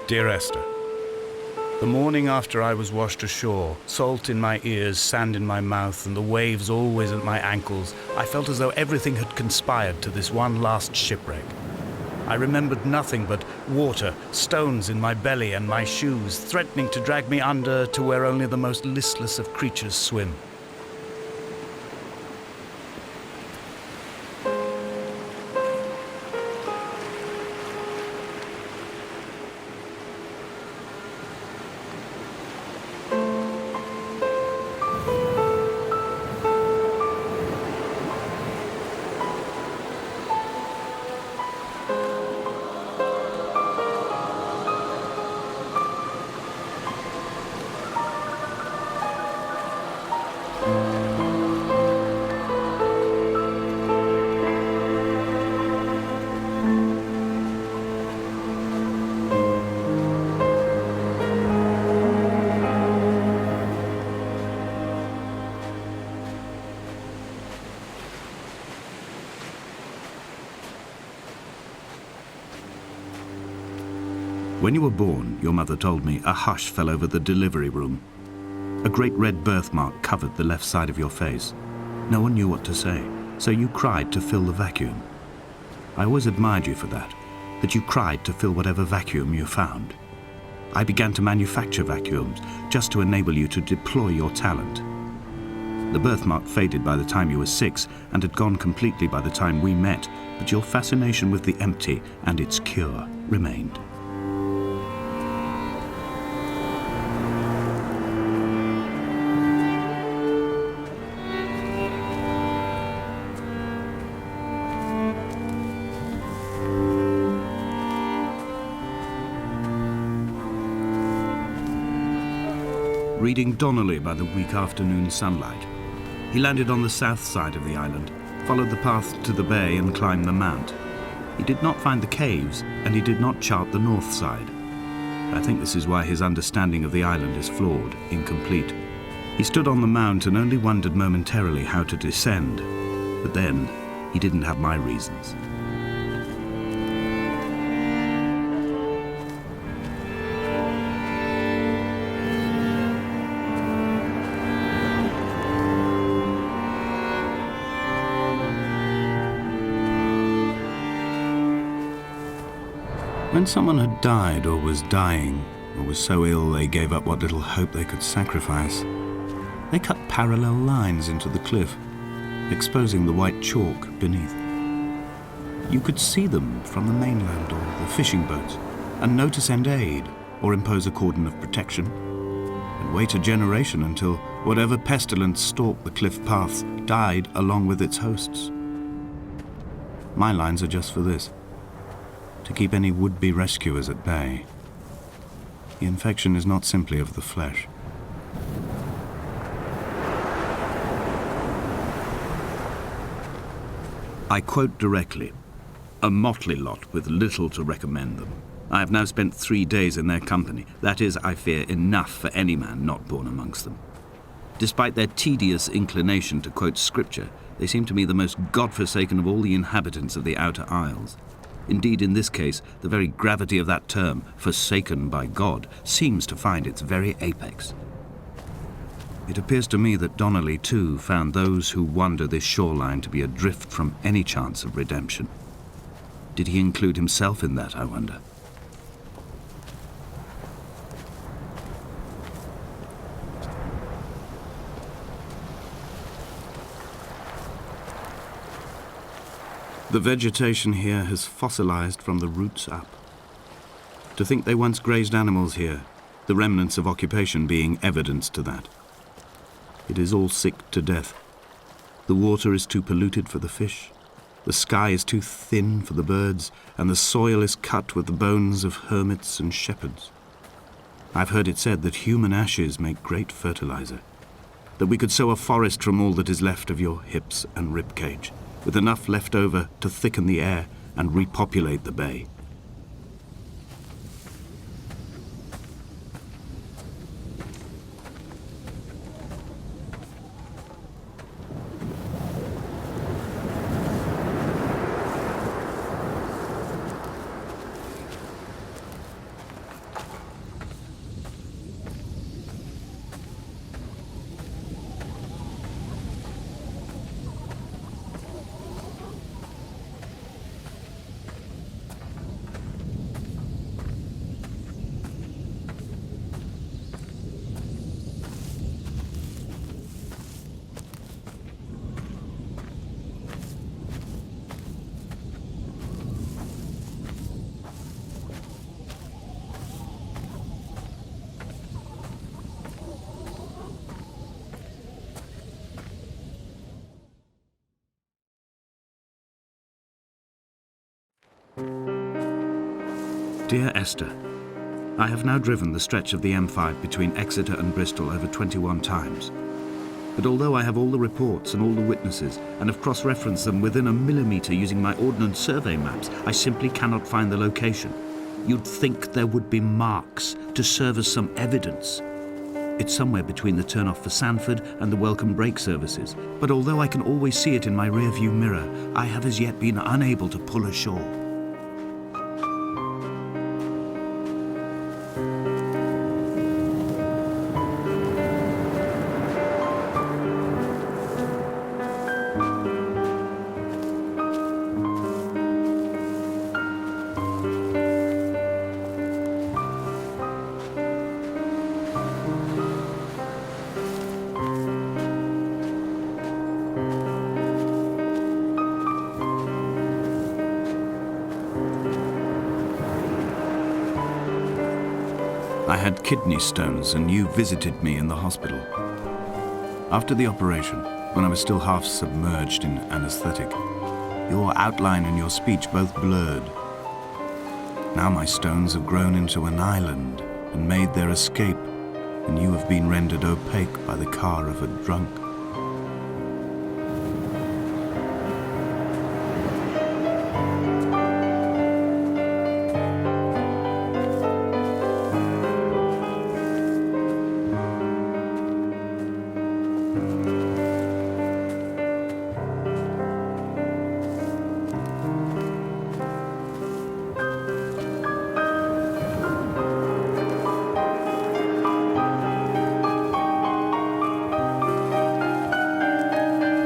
Dear Esther, the morning after I was washed ashore, salt in my ears, sand in my mouth, and the waves always at my ankles, I felt as though everything had conspired to this one last shipwreck. I remembered nothing but water, stones in my belly and my shoes, threatening to drag me under to where only the most listless of creatures swim. When you were born, your mother told me, a hush fell over the delivery room. A great red birthmark covered the left side of your face. No one knew what to say, so you cried to fill the vacuum. I always admired you for that you cried to fill whatever vacuum you found. I began to manufacture vacuums just to enable you to deploy your talent. The birthmark faded by the time you were 6 and had gone completely by the time we met, but your fascination with the empty and its cure remained. Reading Donnelly by the weak afternoon sunlight. He landed on the south side of the island, followed the path to the bay and climbed the mount. He did not find the caves, and he did not chart the north side. I think this is why his understanding of the island is flawed, incomplete. He stood on the mount and only wondered momentarily how to descend, but then he didn't have my reasons. When someone had died or was dying, or was so ill they gave up what little hope they could sacrifice, they cut parallel lines into the cliff, exposing the white chalk beneath. You could see them from the mainland or the fishing boats, and know to send aid or impose a cordon of protection, and wait a generation until whatever pestilence stalked the cliff paths died along with its hosts. My lines are just for this: to keep any would-be rescuers at bay. The infection is not simply of the flesh. I quote directly, "A motley lot with little to recommend them. I have now spent 3 days in their company. That is, I fear, enough for any man not born amongst them. Despite their tedious inclination to quote scripture, they seem to me the most God-forsaken of all the inhabitants of the outer isles. Indeed, in this case, the very gravity of that term, forsaken by God, seems to find its very apex. It appears to me that Donnelly, too, found those who wander this shoreline to be adrift from any chance of redemption. Did he include himself in that, I wonder? The vegetation here has fossilized from the roots up. To think they once grazed animals here, the remnants of occupation being evidence to that. It is all sick to death. The water is too polluted for the fish, the sky is too thin for the birds, and the soil is cut with the bones of hermits and shepherds. I've heard it said that human ashes make great fertilizer, that we could sow a forest from all that is left of your hips and ribcage, with enough left over to thicken the air and repopulate the bay. Dear Esther, I have now driven the stretch of the M5 between Exeter and Bristol over 21 times. But although I have all the reports and all the witnesses, and have cross-referenced them within a millimetre using my Ordnance Survey maps, I simply cannot find the location. You'd think there would be marks to serve as some evidence. It's somewhere between the turn-off for Sanford and the welcome brake services, but although I can always see it in my rear-view mirror, I have as yet been unable to pull ashore. I had kidney stones and you visited me in the hospital. After the operation, when I was still half submerged in anesthetic, your outline and your speech both blurred. Now my stones have grown into an island and made their escape, and you have been rendered opaque by the car of a drunk.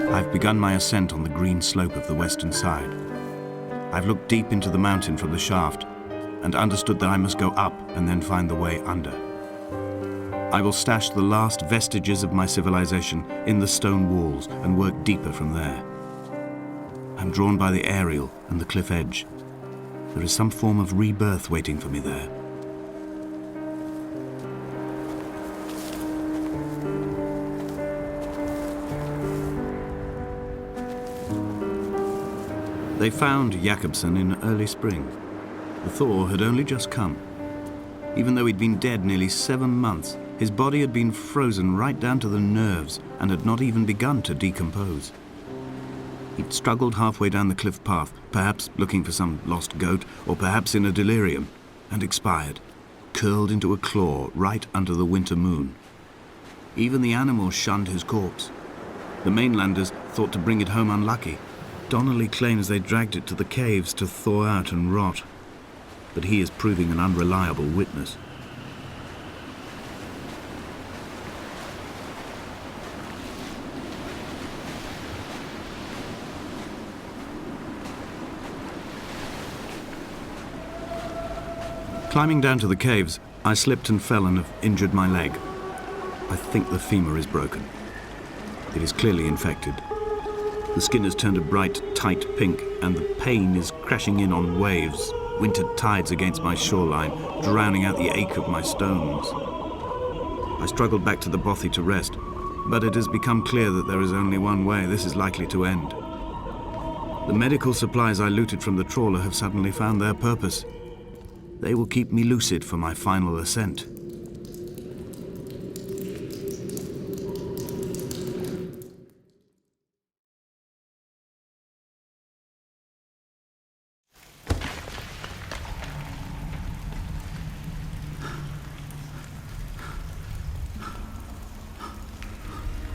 I've begun my ascent on the green slope of the western side. I've looked deep into the mountain from the shaft and understood that I must go up and then find the way under. I will stash the last vestiges of my civilization in the stone walls and work deeper from there. I'm drawn by the aerial and the cliff edge. There is some form of rebirth waiting for me there. They found Jakobsen in early spring. The thaw had only just come. Even though he'd been dead nearly 7 months, his body had been frozen right down to the nerves and had not even begun to decompose. He'd struggled halfway down the cliff path, perhaps looking for some lost goat, or perhaps in a delirium, and expired, curled into a claw right under the winter moon. Even the animals shunned his corpse. The mainlanders thought to bring it home unlucky. Donnelly claims they dragged it to the caves to thaw out and rot, but he is proving an unreliable witness. Climbing down to the caves, I slipped and fell and have injured my leg. I think the femur is broken. It is clearly infected. The skin has turned a bright, tight pink, and the pain is crashing in on waves, winter tides against my shoreline, drowning out the ache of my stones. I struggled back to the bothy to rest, but it has become clear that there is only one way this is likely to end. The medical supplies I looted from the trawler have suddenly found their purpose. They will keep me lucid for my final ascent.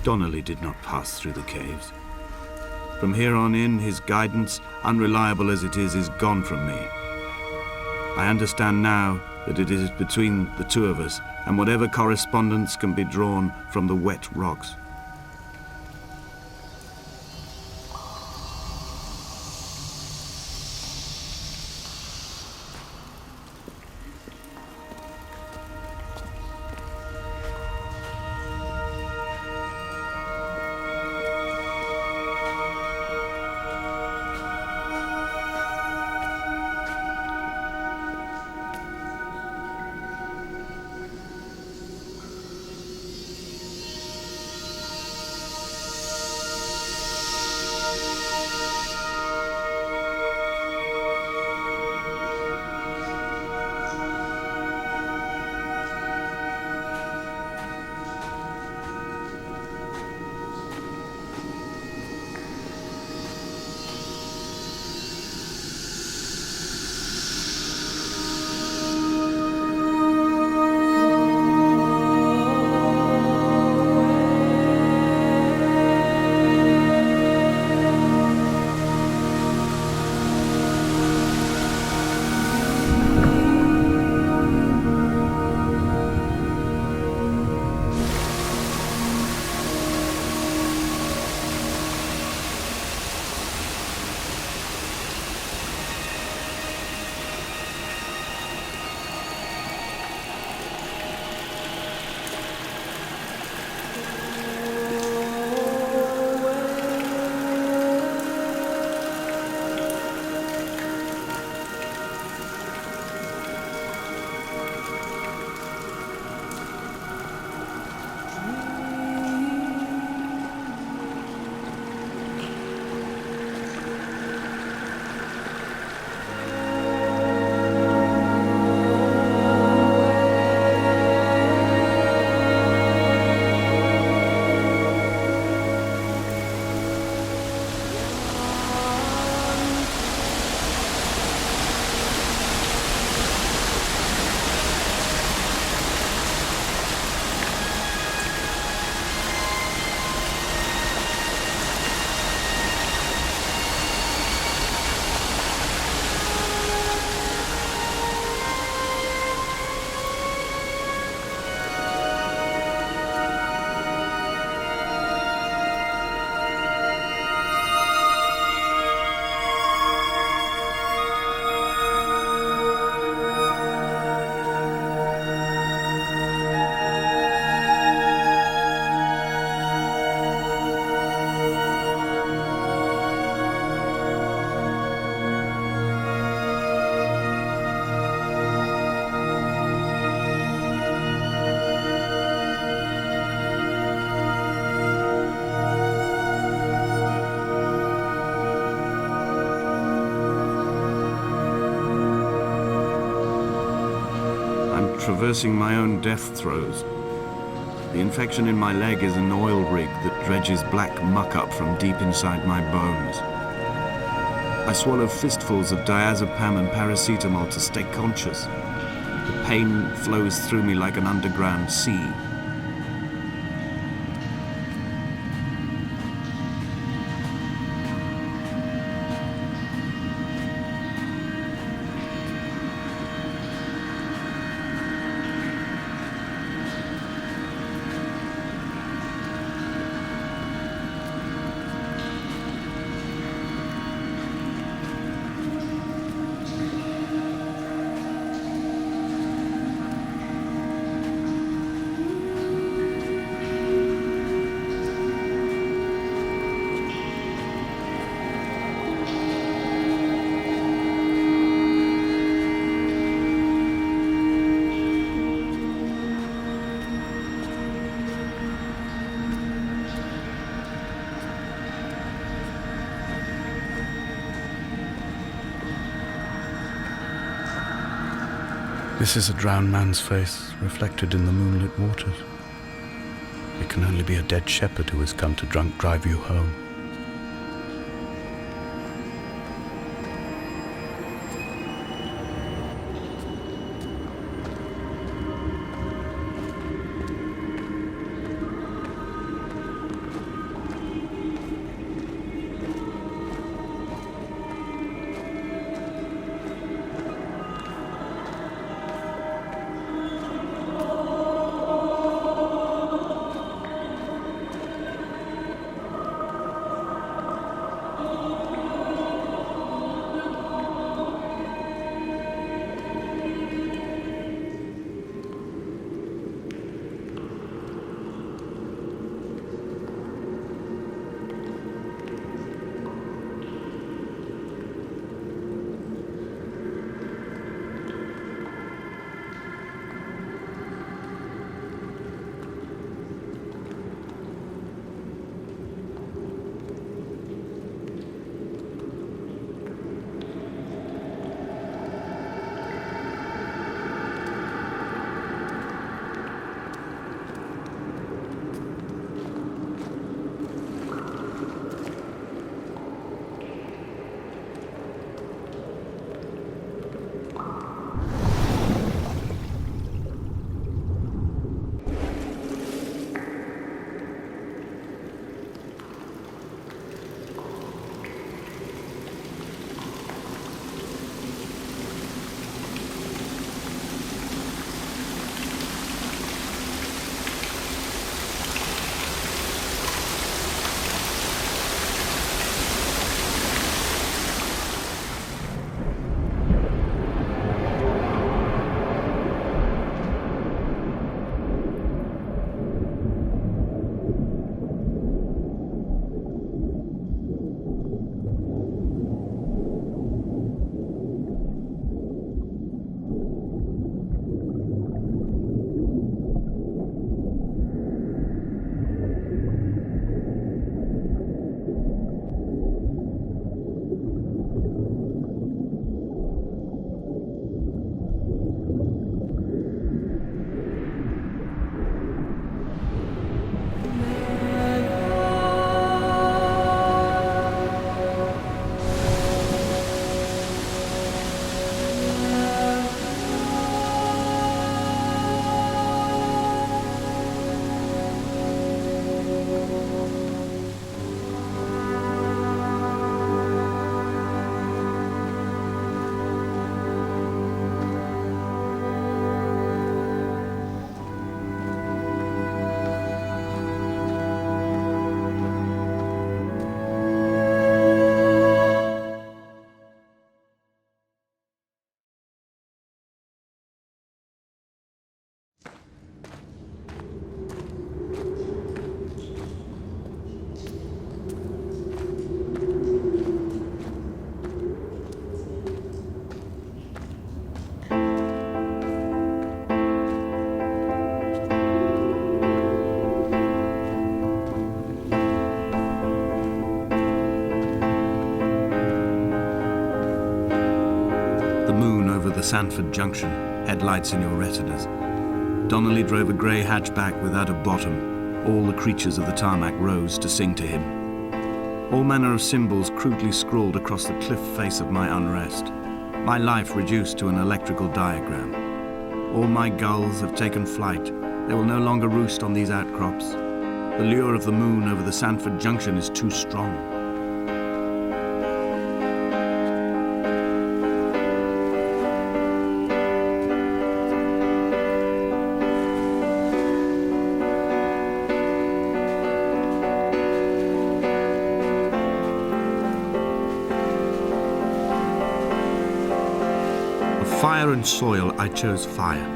Donnelly did not pass through the caves. From here on in, his guidance, unreliable as it is gone from me. I understand now that it is between the two of us, and whatever correspondence can be drawn from the wet rocks. reversing my own death throes. The infection in my leg is an oil rig that dredges black muck up from deep inside my bones. I swallow fistfuls of diazepam and paracetamol to stay conscious. The pain flows through me like an underground sea. This is a drowned man's face, reflected in the moonlit waters. It can only be a dead shepherd who has come to drunk drive you home. The moon over the Sanford Junction, headlights in your retinas. Donnelly drove a grey hatchback without a bottom, all the creatures of the tarmac rose to sing to him. All manner of symbols crudely scrawled across the cliff face of my unrest. My life reduced to an electrical diagram. All my gulls have taken flight. They will no longer roost on these outcrops. The lure of the moon over the Sanford Junction is too strong. Fire and soil, I chose fire.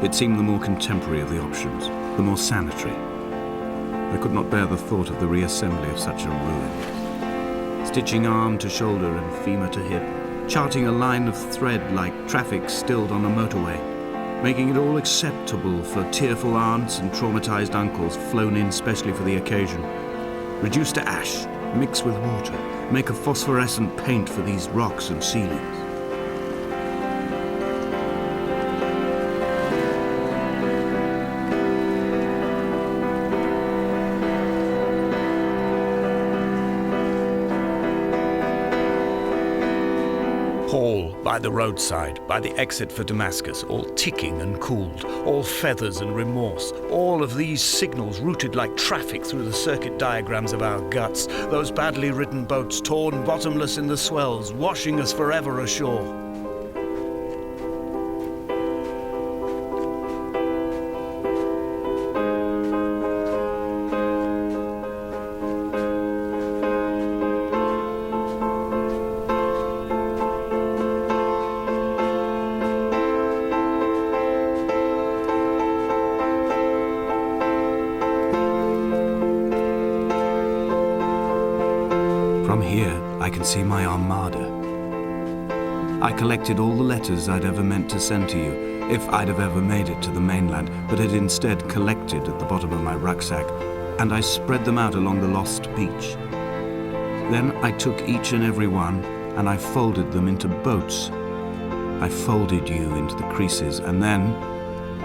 It seemed the more contemporary of the options, the more sanitary. I could not bear the thought of the reassembly of such a ruin. Stitching arm to shoulder and femur to hip, charting a line of thread like traffic stilled on a motorway, making it all acceptable for tearful aunts and traumatized uncles flown in specially for the occasion. Reduce to ash, mix with water, make a phosphorescent paint for these rocks and ceilings. Hall, by the roadside, by the exit for Damascus, all ticking and cooled, all feathers and remorse, all of these signals routed like traffic through the circuit diagrams of our guts, those badly ridden boats torn bottomless in the swells, washing us forever ashore. From here, I can see my armada. I collected all the letters I'd ever meant to send to you, if I'd have ever made it to the mainland, but had instead collected at the bottom of my rucksack, and I spread them out along the lost beach. Then I took each and every one, and I folded them into boats. I folded you into the creases, and then,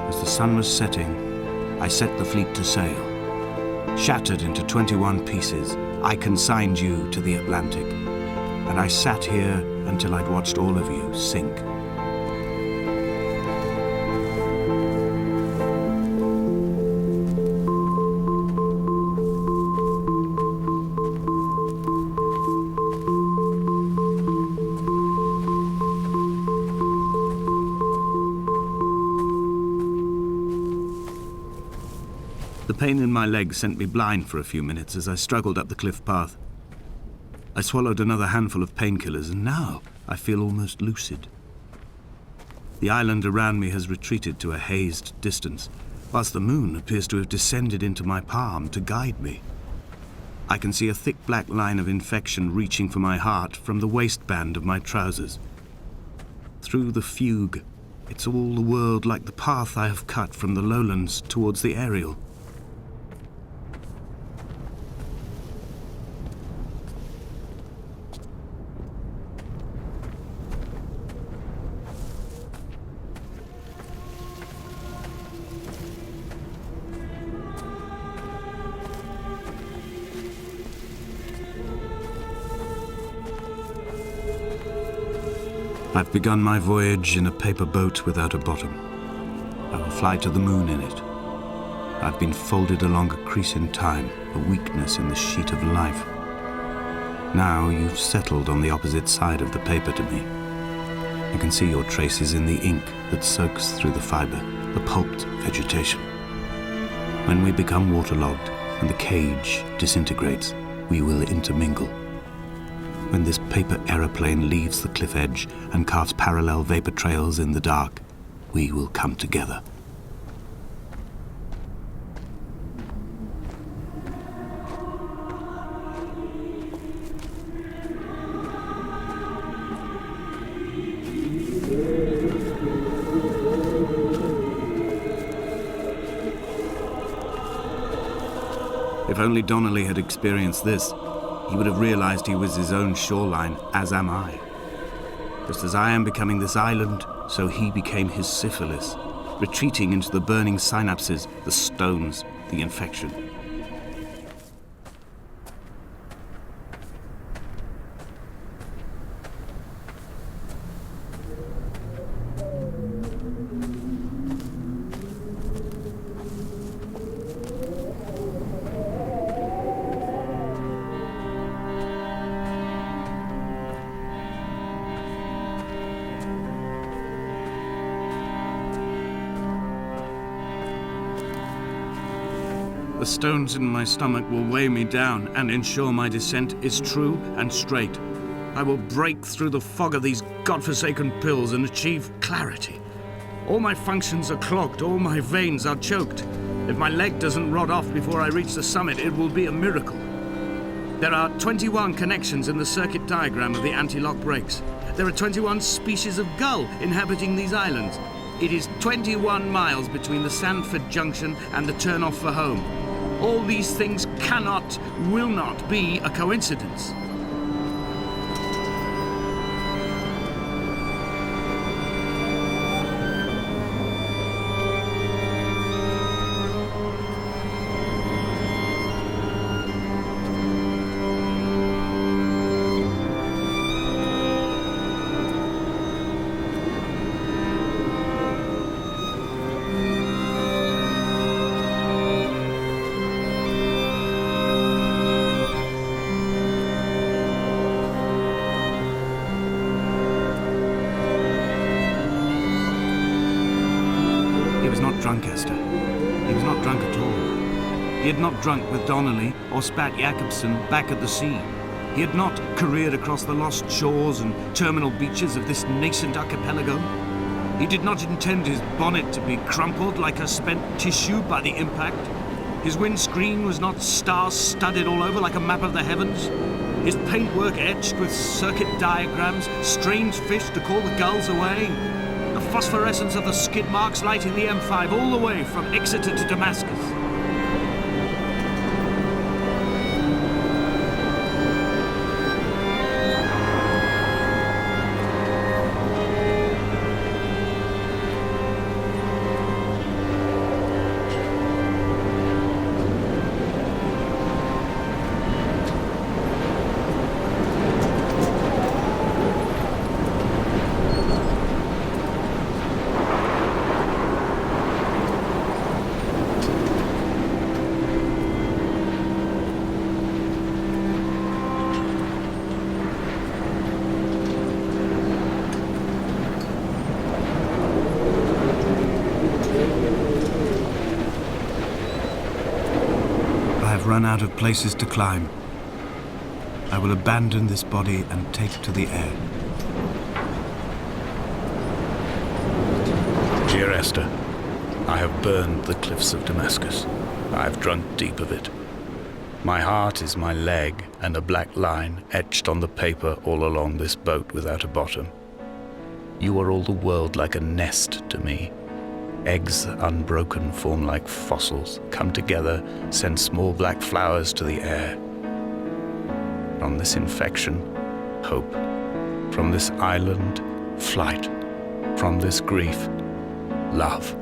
as the sun was setting, I set the fleet to sail. Shattered into 21 pieces, I consigned you to the Atlantic, and I sat here until I'd watched all of you sink. The pain in my leg sent me blind for a few minutes as I struggled up the cliff path. I swallowed another handful of painkillers, and now I feel almost lucid. The island around me has retreated to a hazed distance, whilst the moon appears to have descended into my palm to guide me. I can see a thick black line of infection reaching for my heart from the waistband of my trousers. Through the fugue, it's all the world like the path I have cut from the lowlands towards the aerial. I've begun my voyage in a paper boat without a bottom. I will fly to the moon in it. I've been folded along a crease in time, a weakness in the sheet of life. Now you've settled on the opposite side of the paper to me. I can see your traces in the ink that soaks through the fiber, the pulped vegetation. When we become waterlogged and the cage disintegrates, we will intermingle. When this paper aeroplane leaves the cliff edge and carves parallel vapor trails in the dark, we will come together. If only Donnelly had experienced this, he would have realized he was his own shoreline, as am I. Just as I am becoming this island, so he became his syphilis. retreating into the burning synapses, the stones, the infection. The stones in my stomach will weigh me down and ensure my descent is true and straight. I will break through the fog of these godforsaken pills and achieve clarity. All my functions are clogged, all my veins are choked. If my leg doesn't rot off before I reach the summit, it will be a miracle. There are 21 connections in the circuit diagram of the anti-lock brakes. There are 21 species of gull inhabiting these islands. It is 21 miles between the Sandford Junction and the turn-off for home. All these things cannot, will not be a coincidence. He was not drunk, Esther. He was not drunk at all. He had not drunk with Donnelly or spat Jacobson back at the sea. He had not careered across the lost shores and terminal beaches of this nascent archipelago. He did not intend his bonnet to be crumpled like a spent tissue by the impact. His windscreen was not star-studded all over like a map of the heavens. His paintwork etched with circuit diagrams, strange fish to call the gulls away. The phosphorescence of the skid marks lighting the M5 all the way from Exeter to Damascus. Run out of places to climb. I will abandon this body and take to the air. Dear Esther, I have burned the cliffs of Damascus. I have drunk deep of it. My heart is my leg and a black line etched on the paper all along this boat without a bottom. You are all the world like a nest to me. Eggs unbroken form like fossils, come together, send small black flowers to the air. From this infection, hope. From this island, flight. From this grief, love.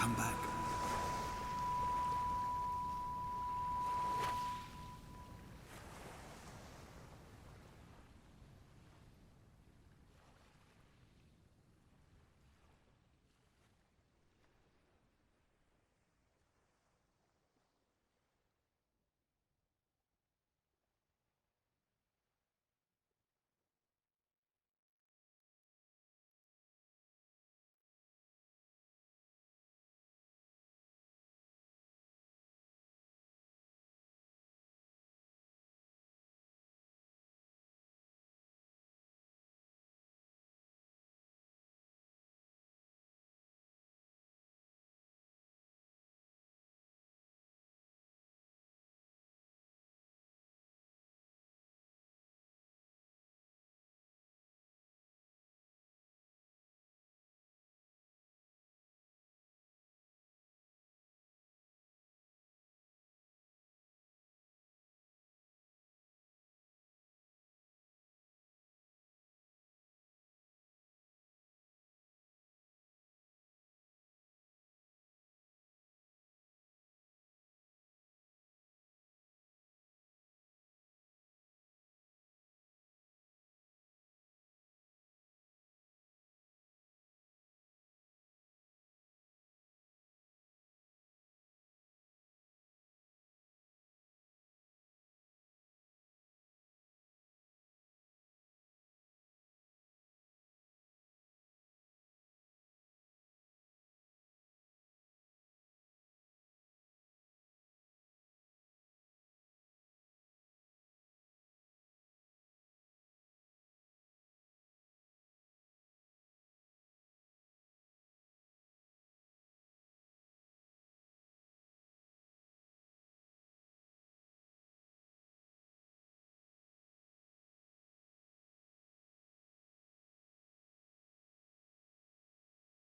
come back.